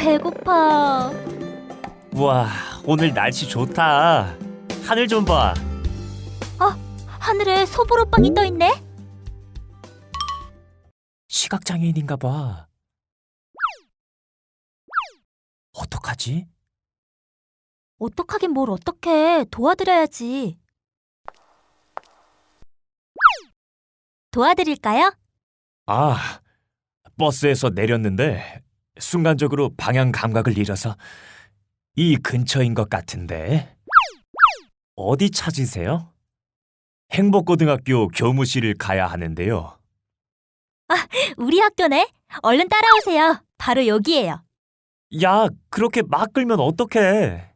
배고파. 우와, 오늘 날씨 좋다. 하늘 좀 봐. 하늘에 소보로빵이 떠있네? 시각장애인인가 봐. 어떡하지? 어떡하긴 뭘 어떡해. 도와드려야지. 도와드릴까요? 아, 버스에서 내렸는데 순간적으로 방향 감각을 잃어서 이 근처인 것 같은데. 어디 찾으세요? 행복고등학교 교무실을 가야 하는데요. 우리 학교네? 얼른 따라오세요. 바로 여기예요. 야, 그렇게 막 끌면 어떡해?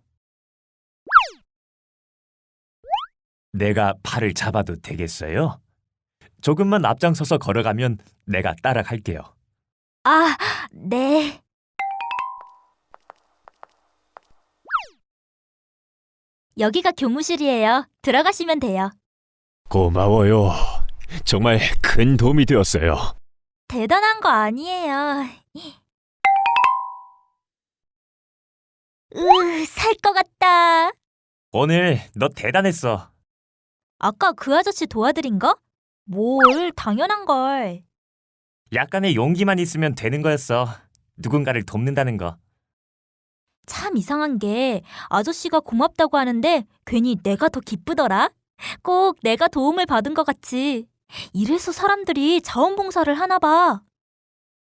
내가 팔을 잡아도 되겠어요? 조금만 앞장서서 걸어가면 내가 따라갈게요. 아, 네. 여기가 교무실이에요. 들어가시면 돼요. 고마워요. 정말 큰 도움이 되었어요. 대단한 거 아니에요. 살 것 같다. 오늘 너 대단했어. 아까 그 아저씨 도와드린 거? 뭘, 당연한 걸. 약간의 용기만 있으면 되는 거였어. 누군가를 돕는다는 거. 참 이상한 게 아저씨가 고맙다고 하는데 괜히 내가 더 기쁘더라. 꼭 내가 도움을 받은 것 같이. 이래서 사람들이 자원봉사를 하나 봐.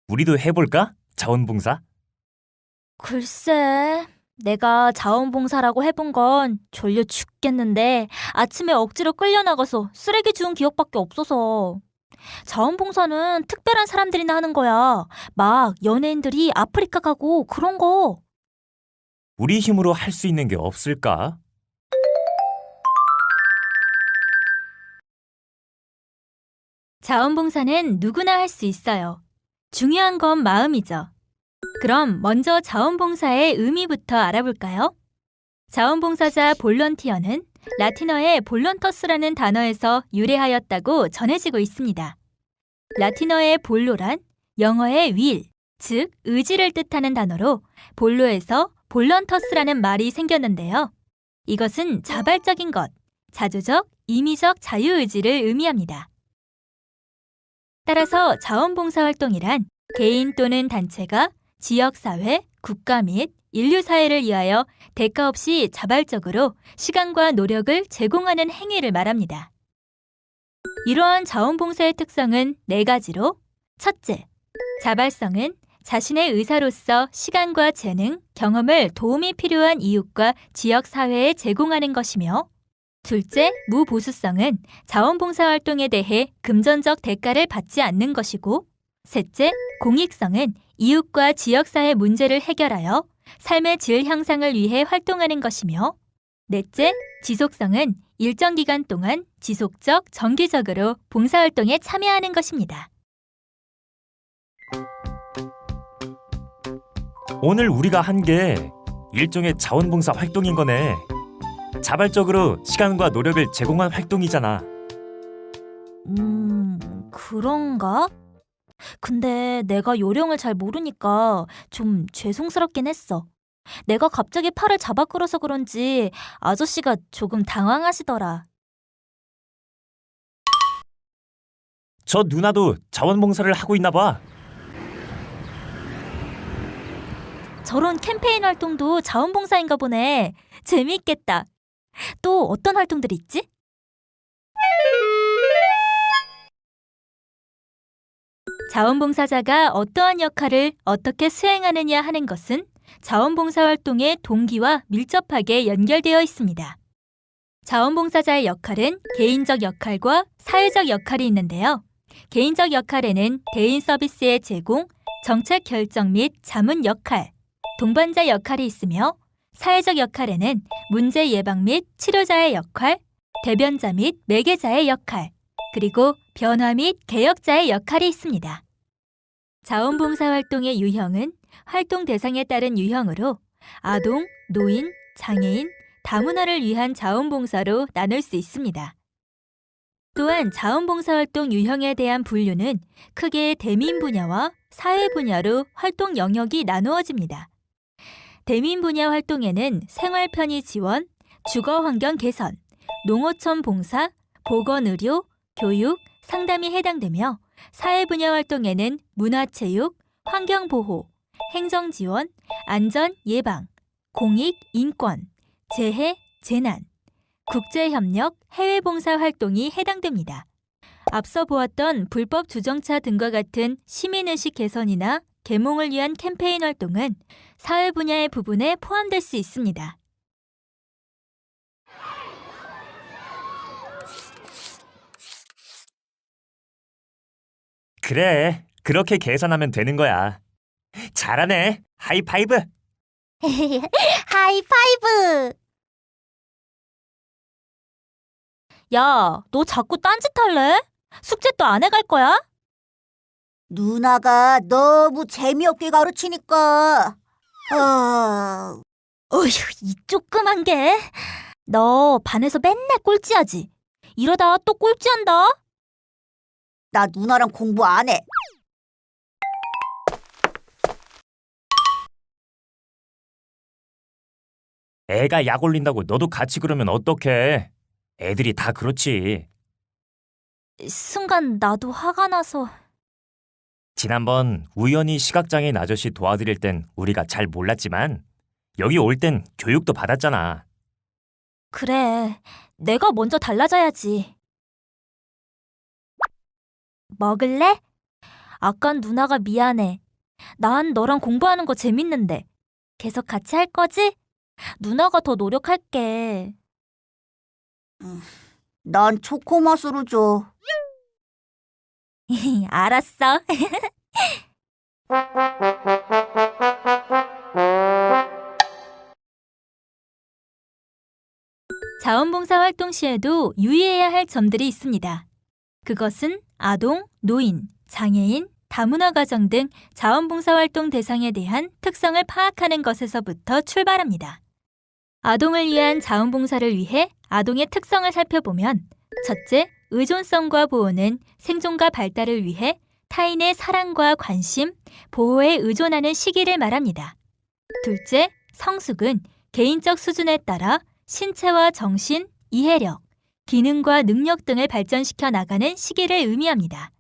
우리도 해볼까? 자원봉사? 글쎄, 내가 자원봉사라고 해본 건 졸려 죽겠는데 아침에 억지로 끌려나가서 쓰레기 주운 기억밖에 없어서. 자원봉사는 특별한 사람들이나 하는 거야. 막 연예인들이 아프리카 가고 그런 거. 우리 힘으로 할 수 있는 게 없을까? 자원봉사는 누구나 할 수 있어요. 중요한 건 마음이죠. 그럼 먼저 자원봉사의 의미부터 알아볼까요? 자원봉사자 볼런티어는 라틴어의 볼런터스라는 단어에서 유래하였다고 전해지고 있습니다. 라틴어의 볼로란 영어의 will, 즉 의지를 뜻하는 단어로 볼로에서 볼런터스라는 말이 생겼는데요. 이것은 자발적인 것, 자주적, 임의적 자유의지를 의미합니다. 따라서 자원봉사활동이란 개인 또는 단체가 지역사회, 국가 및 인류사회를 위하여 대가 없이 자발적으로 시간과 노력을 제공하는 행위를 말합니다. 이러한 자원봉사의 특성은 4가지로 첫째, 자발성은 자신의 의사로서 시간과 재능, 경험을 도움이 필요한 이웃과 지역사회에 제공하는 것이며 둘째, 무보수성은 자원봉사활동에 대해 금전적 대가를 받지 않는 것이고 셋째, 공익성은 이웃과 지역사회 문제를 해결하여 삶의 질 향상을 위해 활동하는 것이며 넷째, 지속성은 일정 기간 동안 지속적, 정기적으로 봉사활동에 참여하는 것입니다. 오늘 우리가 한 게 일종의 자원봉사 활동인 거네. 자발적으로 시간과 노력을 제공한 활동이잖아. 그런가? 근데 내가 요령을 잘 모르니까 좀 죄송스럽긴 했어. 내가 갑자기 팔을 잡아 끌어서 그런지 아저씨가 조금 당황하시더라. 저 누나도 자원봉사를 하고 있나 봐. 저런 캠페인 활동도 자원봉사인가 보네. 재미있겠다. 또 어떤 활동들이 있지? 자원봉사자가 어떠한 역할을 어떻게 수행하느냐 하는 것은 자원봉사활동의 동기와 밀접하게 연결되어 있습니다. 자원봉사자의 역할은 개인적 역할과 사회적 역할이 있는데요. 개인적 역할에는 대인 서비스의 제공, 정책 결정 및 자문 역할, 동반자 역할이 있으며 사회적 역할에는 문제 예방 및 치료자의 역할, 대변자 및 매개자의 역할, 그리고 변화 및 개혁자의 역할이 있습니다. 자원봉사활동의 유형은 활동 대상에 따른 유형으로 아동, 노인, 장애인, 다문화를 위한 자원봉사로 나눌 수 있습니다. 또한 자원봉사활동 유형에 대한 분류는 크게 대민 분야와 사회 분야로 활동 영역이 나누어집니다. 대민 분야 활동에는 생활 편의 지원, 주거 환경 개선, 농어촌 봉사, 보건의료, 교육, 상담이 해당되며 사회 분야 활동에는 문화체육, 환경보호, 행정지원, 안전 예방, 공익 인권, 재해, 재난, 국제협력, 해외봉사 활동이 해당됩니다. 앞서 보았던 불법 주정차 등과 같은 시민의식 개선이나 계몽을 위한 캠페인 활동은 사회 분야의 부분에 포함될 수 있습니다. 그래, 그렇게 계산하면 되는 거야. 잘하네. 하이파이브. 하이파이브! 야, 너 자꾸 딴짓할래? 숙제 또 안 해갈 거야? 누나가 너무 재미없게 가르치니까. 어휴, 이 조그만 게. 너 반에서 맨날 꼴찌하지? 이러다 또 꼴찌한다? 나 누나랑 공부 안 해. 애가 약 올린다고 너도 같이 그러면 어떡해. 애들이 다 그렇지. 순간 나도 화가 나서. 지난번 우연히 시각장애인 아저씨 도와드릴 땐 우리가 잘 몰랐지만 여기 올 땐 교육도 받았잖아. 그래, 내가 먼저 달라져야지. 먹을래? 아깐 누나가 미안해. 난 너랑 공부하는 거 재밌는데. 계속 같이 할 거지? 누나가 더 노력할게. 난 초코맛으로 줘. 알았어. 자원봉사 활동 시에도 유의해야 할 점들이 있습니다. 그것은 아동, 노인, 장애인, 다문화 가정 등 자원봉사 활동 대상에 대한 특성을 파악하는 것에서부터 출발합니다. 아동을 위한 자원봉사를 위해 아동의 특성을 살펴보면 첫째, 의존성과 보호는 생존과 발달을 위해 타인의 사랑과 관심, 보호에 의존하는 시기를 말합니다. 둘째, 성숙은 개인적 수준에 따라 신체와 정신, 이해력, 기능과 능력 등을 발전시켜 나가는 시기를 의미합니다.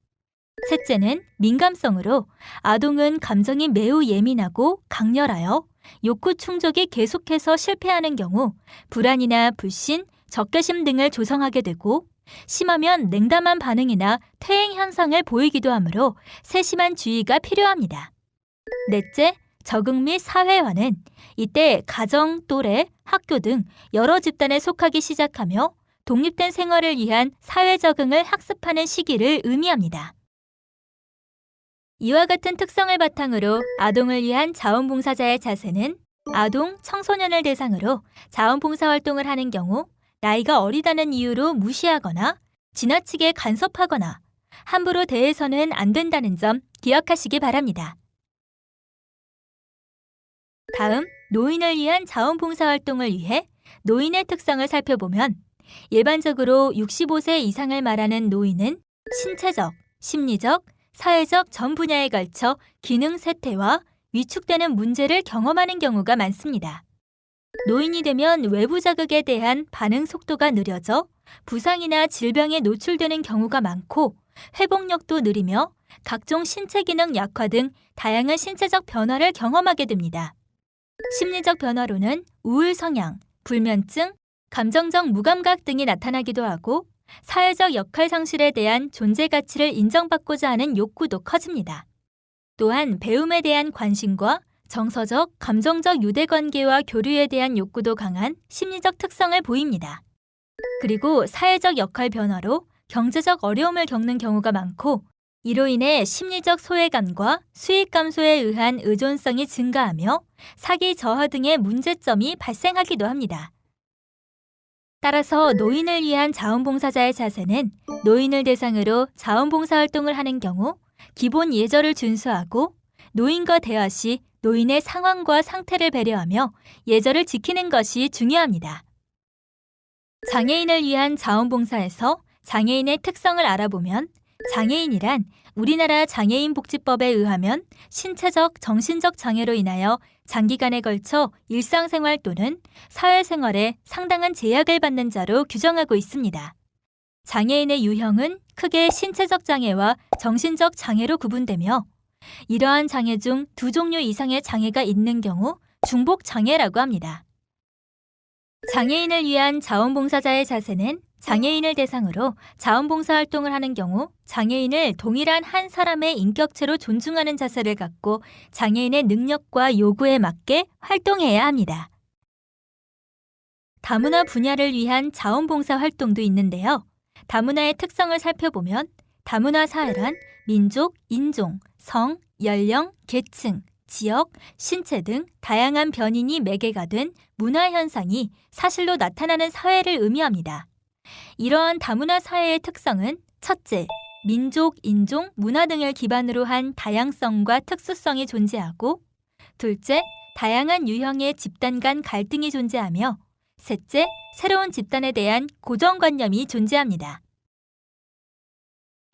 셋째는 민감성으로 아동은 감정이 매우 예민하고 강렬하여 욕구 충족이 계속해서 실패하는 경우 불안이나 불신, 적개심 등을 조성하게 되고 심하면 냉담한 반응이나 퇴행 현상을 보이기도 하므로 세심한 주의가 필요합니다. 넷째, 적응 및 사회화는 이때 가정, 또래, 학교 등 여러 집단에 속하기 시작하며 독립된 생활을 위한 사회 적응을 학습하는 시기를 의미합니다. 이와 같은 특성을 바탕으로 아동을 위한 자원봉사자의 자세는 아동, 청소년을 대상으로 자원봉사 활동을 하는 경우 나이가 어리다는 이유로 무시하거나 지나치게 간섭하거나 함부로 대해서는 안 된다는 점 기억하시기 바랍니다. 다음, 노인을 위한 자원봉사 활동을 위해 노인의 특성을 살펴보면 일반적으로 65세 이상을 말하는 노인은 신체적, 심리적, 사회적 전 분야에 걸쳐 기능 쇠퇴와 위축되는 문제를 경험하는 경우가 많습니다. 노인이 되면 외부 자극에 대한 반응 속도가 느려져 부상이나 질병에 노출되는 경우가 많고 회복력도 느리며 각종 신체 기능 약화 등 다양한 신체적 변화를 경험하게 됩니다. 심리적 변화로는 우울 성향, 불면증, 감정적 무감각 등이 나타나기도 하고 사회적 역할 상실에 대한 존재 가치를 인정받고자 하는 욕구도 커집니다. 또한 배움에 대한 관심과 정서적, 감정적 유대관계와 교류에 대한 욕구도 강한 심리적 특성을 보입니다. 그리고 사회적 역할 변화로 경제적 어려움을 겪는 경우가 많고 이로 인해 심리적 소외감과 수익 감소에 의한 의존성이 증가하며 사기 저하 등의 문제점이 발생하기도 합니다. 따라서 노인을 위한 자원봉사자의 자세는 노인을 대상으로 자원봉사 활동을 하는 경우 기본 예절을 준수하고 노인과 대화 시 노인의 상황과 상태를 배려하며 예절을 지키는 것이 중요합니다. 장애인을 위한 자원봉사에서 장애인의 특성을 알아보면 장애인이란 우리나라 장애인복지법에 의하면 신체적, 정신적 장애로 인하여 장기간에 걸쳐 일상생활 또는 사회생활에 상당한 제약을 받는 자로 규정하고 있습니다. 장애인의 유형은 크게 신체적 장애와 정신적 장애로 구분되며 이러한 장애 중 두 종류 이상의 장애가 있는 경우 중복 장애라고 합니다. 장애인을 위한 자원봉사자의 자세는 장애인을 대상으로 자원봉사 활동을 하는 경우 장애인을 동일한 한 사람의 인격체로 존중하는 자세를 갖고 장애인의 능력과 요구에 맞게 활동해야 합니다. 다문화 분야를 위한 자원봉사 활동도 있는데요. 다문화의 특성을 살펴보면 다문화 사회란 민족, 인종, 성, 연령, 계층, 지역, 신체 등 다양한 변인이 매개가 된 문화 현상이 사실로 나타나는 사회를 의미합니다. 이러한 다문화 사회의 특성은 첫째, 민족, 인종, 문화 등을 기반으로 한 다양성과 특수성이 존재하고 둘째, 다양한 유형의 집단 간 갈등이 존재하며 셋째, 새로운 집단에 대한 고정관념이 존재합니다.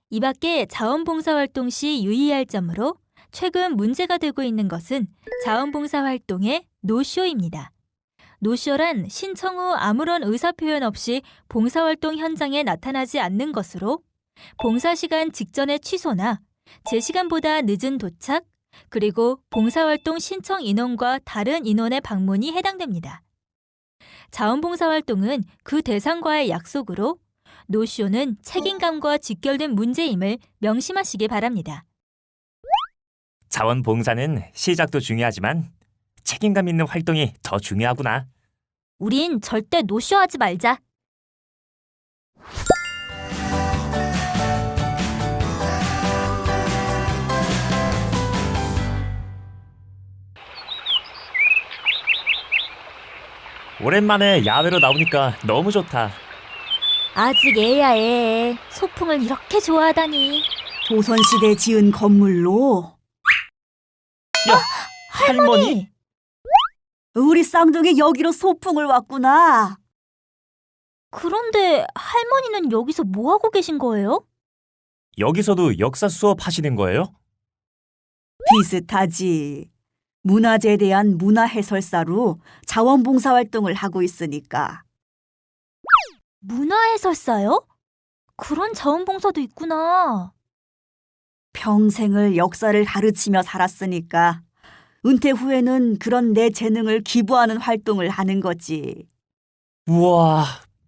이 밖에 자원봉사활동 시 유의할 점으로 최근 문제가 되고 있는 것은 자원봉사활동의 노쇼입니다. 노쇼란 신청 후 아무런 의사표현 없이 봉사활동 현장에 나타나지 않는 것으로 봉사시간 직전의 취소나 제시간보다 늦은 도착, 그리고 봉사활동 신청 인원과 다른 인원의 방문이 해당됩니다. 자원봉사활동은 그 대상과의 약속으로 노쇼는 책임감과 직결된 문제임을 명심하시기 바랍니다. 자원봉사는 시작도 중요하지만 책임감 있는 활동이 더 중요하구나. 우린 절대 노쇼하지 말자. 오랜만에 야외로 나오니까 너무 좋다. 아직 애야 애. 소풍을 이렇게 좋아하다니. 조선시대 지은 건물로 할머니? 우리 쌍둥이 여기로 소풍을 왔구나. 그런데 할머니는 여기서 뭐 하고 계신 거예요? 여기서도 역사 수업 하시는 거예요? 비슷하지. 문화재에 대한 문화 해설사로 자원봉사 활동을 하고 있으니까. 문화해설사요? 그런 자원봉사도 있구나. 평생을 역사를 가르치며 살았으니까 은퇴 후에는 그런 내 재능을 기부하는 활동을 하는 거지. 우와,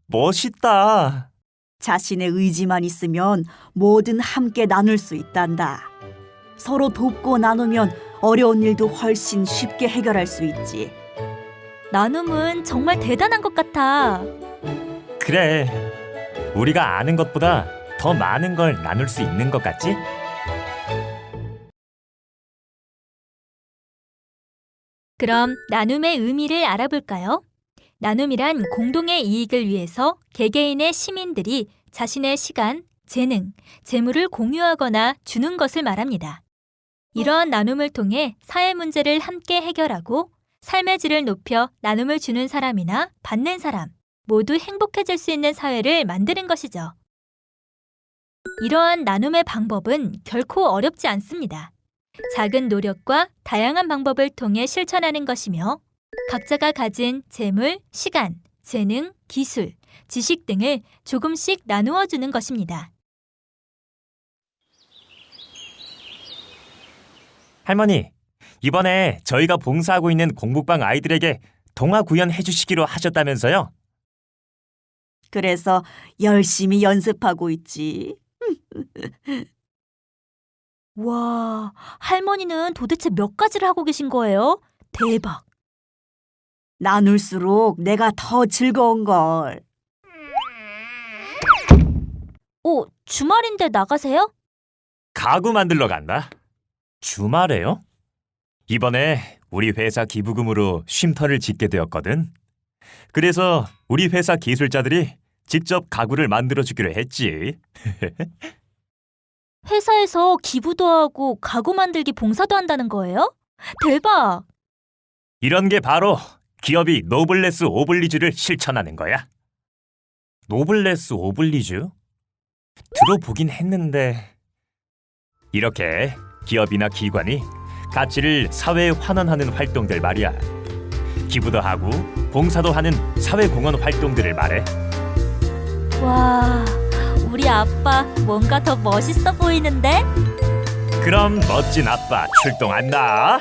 멋있다. 자신의 의지만 있으면 뭐든 함께 나눌 수 있단다. 서로 돕고 나누면 어려운 일도 훨씬 쉽게 해결할 수 있지. 나눔은 정말 대단한 것 같아. 그래, 우리가 아는 것보다 더 많은 걸 나눌 수 있는 것 같지? 그럼 나눔의 의미를 알아볼까요? 나눔이란 공동의 이익을 위해서 개개인의 시민들이 자신의 시간, 재능, 재물을 공유하거나 주는 것을 말합니다. 이러한 나눔을 통해 사회 문제를 함께 해결하고 삶의 질을 높여 나눔을 주는 사람이나 받는 사람 모두 행복해질 수 있는 사회를 만드는 것이죠. 이러한 나눔의 방법은 결코 어렵지 않습니다. 작은 노력과 다양한 방법을 통해 실천하는 것이며 각자가 가진 재물, 시간, 재능, 기술, 지식 등을 조금씩 나누어 주는 것입니다. 할머니, 이번에 저희가 봉사하고 있는 공부방 아이들에게 동화 구연해 주시기로 하셨다면서요? 그래서 열심히 연습하고 있지. 와, 할머니는 도대체 몇 가지를 하고 계신 거예요? 대박! 나눌수록 내가 더 즐거운 걸. 주말인데 나가세요? 가구 만들러 간다. 주말에요? 이번에 우리 회사 기부금으로 쉼터를 짓게 되었거든. 그래서 우리 회사 기술자들이 직접 가구를 만들어주기로 했지. 회사에서 기부도 하고 가구 만들기 봉사도 한다는 거예요? 대박! 이런 게 바로 기업이 노블레스 오블리주를 실천하는 거야. 노블레스 오블리주? 들어보긴 했는데 이렇게 기업이나 기관이 가치를 사회에 환원하는 활동들 말이야. 기부도 하고 봉사도 하는 사회공헌 활동들을 말해. 와, 우리 아빠 뭔가 더 멋있어 보이는데? 그럼 멋진 아빠 출동한다.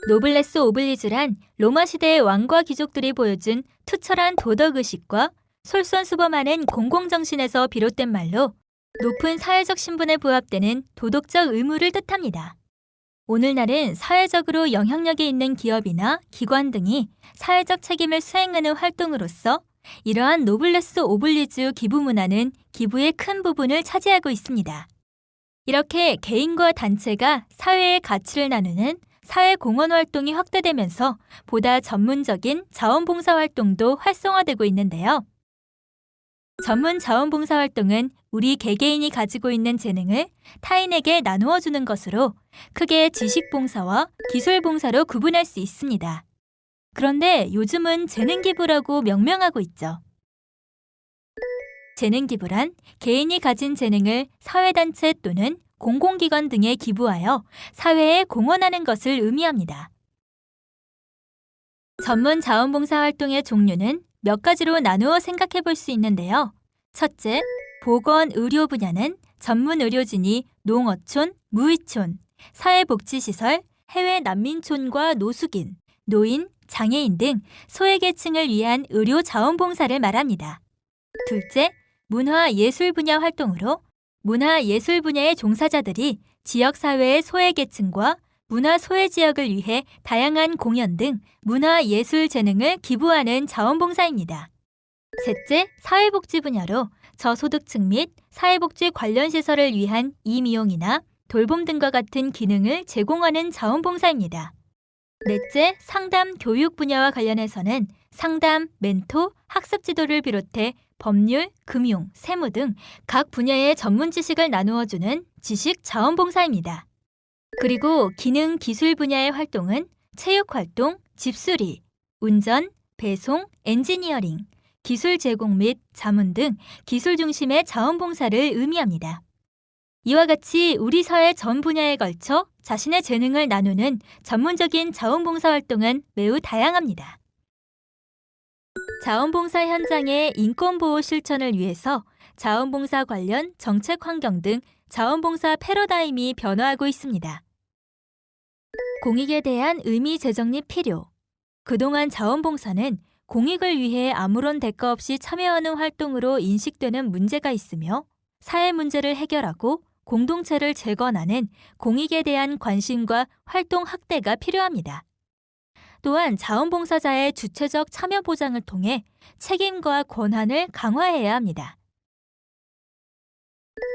노블레스 오블리주란 로마 시대의 왕과 귀족들이 보여준 투철한 도덕의식과 솔선수범하는 공공정신에서 비롯된 말로 높은 사회적 신분에 부합되는 도덕적 의무를 뜻합니다. 오늘날은 사회적으로 영향력이 있는 기업이나 기관 등이 사회적 책임을 수행하는 활동으로서 이러한 노블레스 오블리주 기부 문화는 기부의 큰 부분을 차지하고 있습니다. 이렇게 개인과 단체가 사회의 가치를 나누는 사회공헌 활동이 확대되면서 보다 전문적인 자원봉사 활동도 활성화되고 있는데요. 전문 자원봉사 활동은 우리 개개인이 가지고 있는 재능을 타인에게 나누어 주는 것으로 크게 지식봉사와 기술봉사로 구분할 수 있습니다. 그런데 요즘은 재능기부라고 명명하고 있죠. 재능기부란 개인이 가진 재능을 사회단체 또는 공공기관 등에 기부하여 사회에 공헌하는 것을 의미합니다. 전문 자원봉사 활동의 종류는 몇 가지로 나누어 생각해 볼 수 있는데요. 첫째, 보건, 의료 분야는 전문 의료진이 농어촌, 무의촌, 사회복지시설, 해외 난민촌과 노숙인, 노인, 장애인 등 소외계층을 위한 의료 자원봉사를 말합니다. 둘째, 문화-예술 분야 활동으로 문화-예술 분야의 종사자들이 지역사회의 소외계층과 문화소외지역을 위해 다양한 공연 등 문화예술 재능을 기부하는 자원봉사입니다. 셋째, 사회복지 분야로 저소득층 및 사회복지 관련 시설을 위한 임이용이나 돌봄 등과 같은 기능을 제공하는 자원봉사입니다. 넷째, 상담 교육 분야와 관련해서는 상담, 멘토, 학습 지도를 비롯해 법률, 금융, 세무 등 각 분야의 전문 지식을 나누어주는 지식 자원봉사입니다. 그리고 기능 기술 분야의 활동은 체육 활동, 집수리, 운전, 배송, 엔지니어링, 기술 제공 및 자문 등 기술 중심의 자원봉사를 의미합니다. 이와 같이 우리 사회 전 분야에 걸쳐 자신의 재능을 나누는 전문적인 자원봉사 활동은 매우 다양합니다. 자원봉사 현장의 인권보호 실천을 위해서 자원봉사 관련 정책 환경 등 자원봉사 패러다임이 변화하고 있습니다. 공익에 대한 의미 재정립 필요. 그동안 자원봉사는 공익을 위해 아무런 대가 없이 참여하는 활동으로 인식되는 문제가 있으며 사회 문제를 해결하고 공동체를 재건하는 공익에 대한 관심과 활동 확대가 필요합니다. 또한 자원봉사자의 주체적 참여 보장을 통해 책임과 권한을 강화해야 합니다.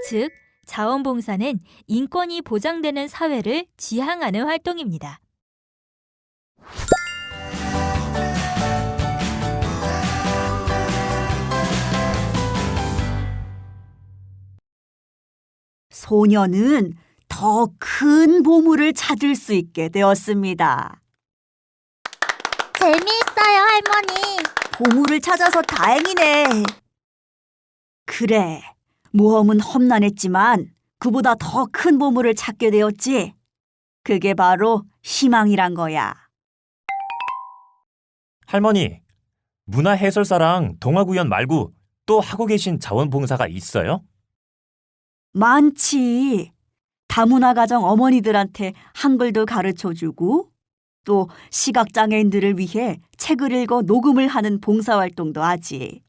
즉, 자원봉사는 인권이 보장되는 사회를 지향하는 활동입니다. 소녀는 더 큰 보물을 찾을 수 있게 되었습니다. 재미있어요, 할머니. 보물을 찾아서 다행이네. 그래, 모험은 험난했지만 그보다 더 큰 보물을 찾게 되었지. 그게 바로 희망이란 거야. 할머니, 문화 해설사랑 동화 구연 말고 또 하고 계신 자원봉사가 있어요? 많지. 다문화 가정 어머니들한테 한글도 가르쳐주고 또 시각장애인들을 위해 책을 읽어 녹음을 하는 봉사활동도 하지.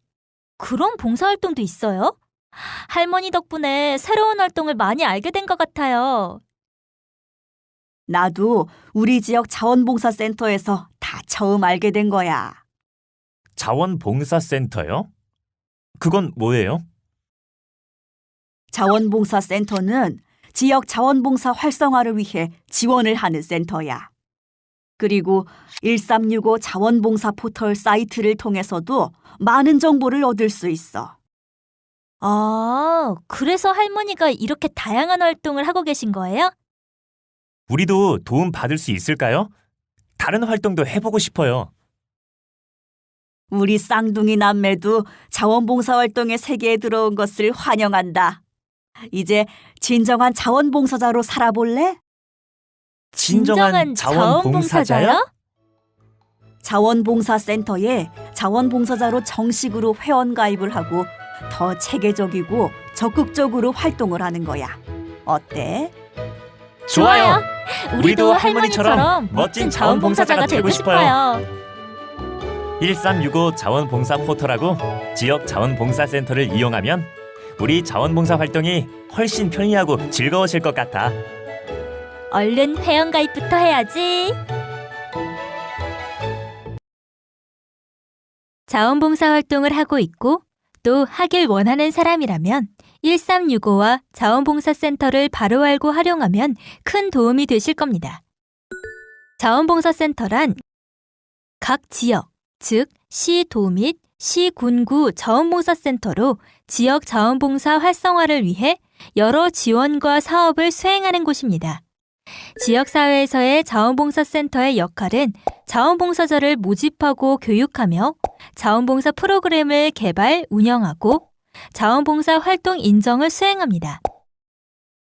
그런 봉사활동도 있어요? 할머니 덕분에 새로운 활동을 많이 알게 된 것 같아요. 나도 우리 지역 자원봉사센터에서 다 처음 알게 된 거야. 자원봉사센터요? 그건 뭐예요? 자원봉사센터는 지역 자원봉사 활성화를 위해 지원을 하는 센터야. 그리고 1365 자원봉사 포털 사이트를 통해서도 많은 정보를 얻을 수 있어. 아, 그래서 할머니가 이렇게 다양한 활동을 하고 계신 거예요? 우리도 도움 받을 수 있을까요? 다른 활동도 해보고 싶어요. 우리 쌍둥이 남매도 자원봉사 활동의 세계에 들어온 것을 환영한다. 이제 진정한 자원봉사자로 살아볼래? 진정한 자원봉사자요? 자원봉사센터에 자원봉사자로 정식으로 회원가입을 하고 더 체계적이고 적극적으로 활동을 하는 거야. 어때? 좋아요. 우리도 할머니처럼 멋진 자원봉사자가 되고 싶어요. 1365 자원봉사 포털하고 지역 자원봉사센터를 이용하면 우리 자원봉사 활동이 훨씬 편리하고 즐거워질 것 같아. 얼른 회원가입부터 해야지. 자원봉사 활동을 하고 있고 또 하길 원하는 사람이라면 1365와 자원봉사센터를 바로 알고 활용하면 큰 도움이 되실 겁니다. 자원봉사센터란 각 지역, 즉 시도 및 시군구 자원봉사센터로 지역 자원봉사 활성화를 위해 여러 지원과 사업을 수행하는 곳입니다. 지역사회에서의 자원봉사센터의 역할은 자원봉사자를 모집하고 교육하며 자원봉사 프로그램을 개발, 운영하고 자원봉사 활동 인정을 수행합니다.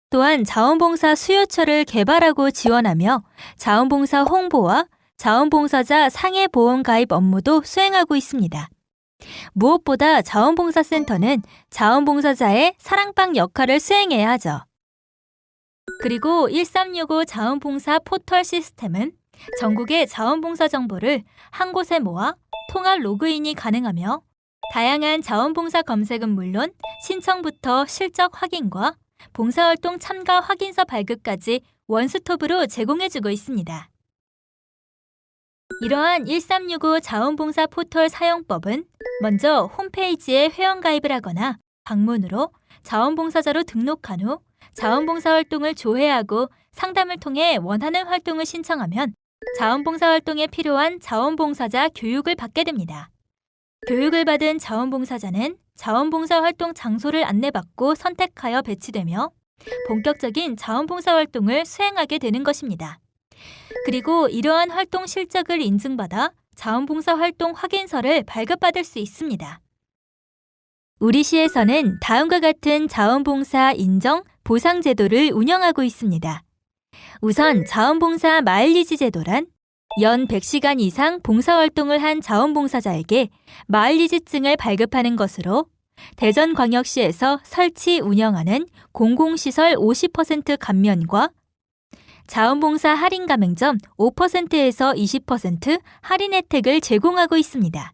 또한 자원봉사 수요처를 개발하고 지원하며 자원봉사 홍보와 자원봉사자 상해보험 가입 업무도 수행하고 있습니다. 무엇보다 자원봉사센터는 자원봉사자의 사랑방 역할을 수행해야 하죠. 그리고 1365 자원봉사 포털 시스템은 전국의 자원봉사 정보를 한 곳에 모아 통합 로그인이 가능하며 다양한 자원봉사 검색은 물론 신청부터 실적 확인과 봉사활동 참가 확인서 발급까지 원스톱으로 제공해주고 있습니다. 이러한 1365 자원봉사 포털 사용법은 먼저 홈페이지에 회원가입을 하거나 방문으로 자원봉사자로 등록한 후 자원봉사 활동을 조회하고 상담을 통해 원하는 활동을 신청하면 자원봉사 활동에 필요한 자원봉사자 교육을 받게 됩니다. 교육을 받은 자원봉사자는 자원봉사 활동 장소를 안내받고 선택하여 배치되며 본격적인 자원봉사 활동을 수행하게 되는 것입니다. 그리고 이러한 활동 실적을 인증받아 자원봉사 활동 확인서를 발급받을 수 있습니다. 우리 시에서는 다음과 같은 자원봉사 인정 보상 제도를 운영하고 있습니다. 우선 자원봉사 마일리지 제도란 연 100시간 이상 봉사활동을 한 자원봉사자에게 마일리지증을 발급하는 것으로 대전광역시에서 설치 운영하는 공공시설 50% 감면과 자원봉사 할인 가맹점 5%에서 20% 할인 혜택을 제공하고 있습니다.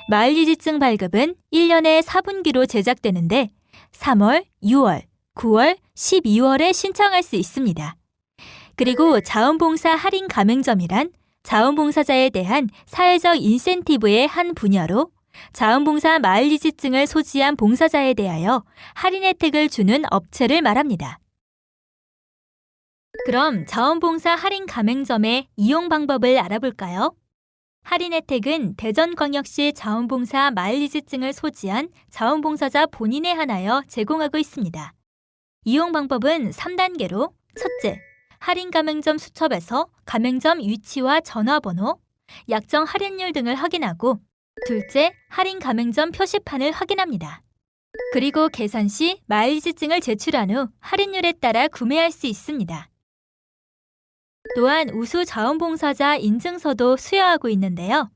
마일리지증 발급은 1년에 4분기로 제작되는데 3월, 6월, 9월, 12월에 신청할 수 있습니다. 그리고 자원봉사 할인 가맹점이란 자원봉사자에 대한 사회적 인센티브의 한 분야로 자원봉사 마일리지증을 소지한 봉사자에 대하여 할인 혜택을 주는 업체를 말합니다. 그럼 자원봉사 할인 가맹점의 이용 방법을 알아볼까요? 할인 혜택은 대전광역시 자원봉사 마일리지증을 소지한 자원봉사자 본인에 한하여 제공하고 있습니다. 이용 방법은 3단계로 첫째, 할인 가맹점 수첩에서 가맹점 위치와 전화번호, 약정 할인율 등을 확인하고 둘째, 할인 가맹점 표시판을 확인합니다. 그리고 계산 시 마일리지증을 제출한 후 할인율에 따라 구매할 수 있습니다. 또한 우수 자원봉사자 인증서도 수여하고 있는데요.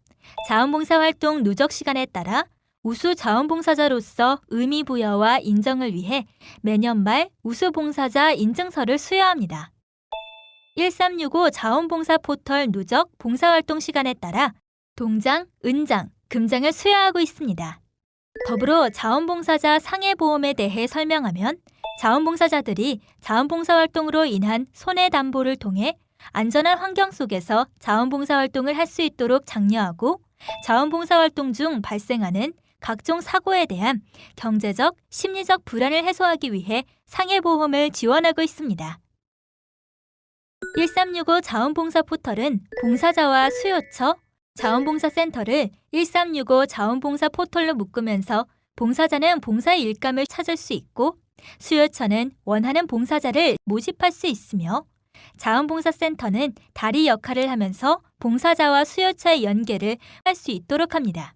자원봉사 활동 누적 시간에 따라 우수 자원봉사자로서 의미 부여와 인정을 위해 매년 말 우수 봉사자 인증서를 수여합니다. 1365 자원봉사 포털 누적 봉사활동 시간에 따라 동장, 은장, 금장을 수여하고 있습니다. 더불어 자원봉사자 상해보험에 대해 설명하면 자원봉사자들이 자원봉사 활동으로 인한 손해담보를 통해 안전한 환경 속에서 자원봉사 활동을 할 수 있도록 장려하고 자원봉사 활동 중 발생하는 각종 사고에 대한 경제적, 심리적 불안을 해소하기 위해 상해보험을 지원하고 있습니다. 1365 자원봉사 포털은 봉사자와 수요처, 자원봉사센터를 1365 자원봉사 포털로 묶으면서 봉사자는 봉사의 일감을 찾을 수 있고 수요처는 원하는 봉사자를 모집할 수 있으며 자원봉사센터는 다리 역할을 하면서 봉사자와 수요처의 연계를 할 수 있도록 합니다.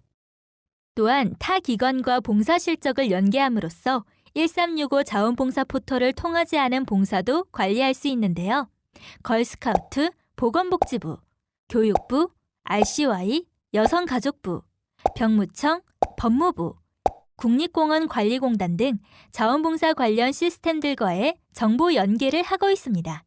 또한 타 기관과 봉사 실적을 연계함으로써 1365 자원봉사 포털을 통하지 않은 봉사도 관리할 수 있는데요. 걸스카우트, 보건복지부, 교육부, RCY, 여성가족부, 병무청, 법무부, 국립공원관리공단 등 자원봉사 관련 시스템들과의 정보 연계를 하고 있습니다.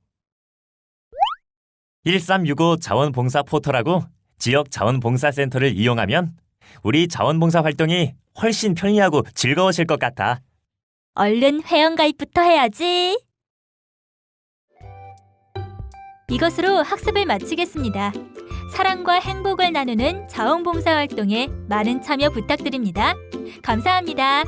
1365 자원봉사 포털하고 지역 자원봉사센터를 이용하면 우리 자원봉사 활동이 훨씬 편리하고 즐거워질 것 같아. 얼른 회원가입부터 해야지. 이것으로 학습을 마치겠습니다. 사랑과 행복을 나누는 자원봉사 활동에 많은 참여 부탁드립니다. 감사합니다.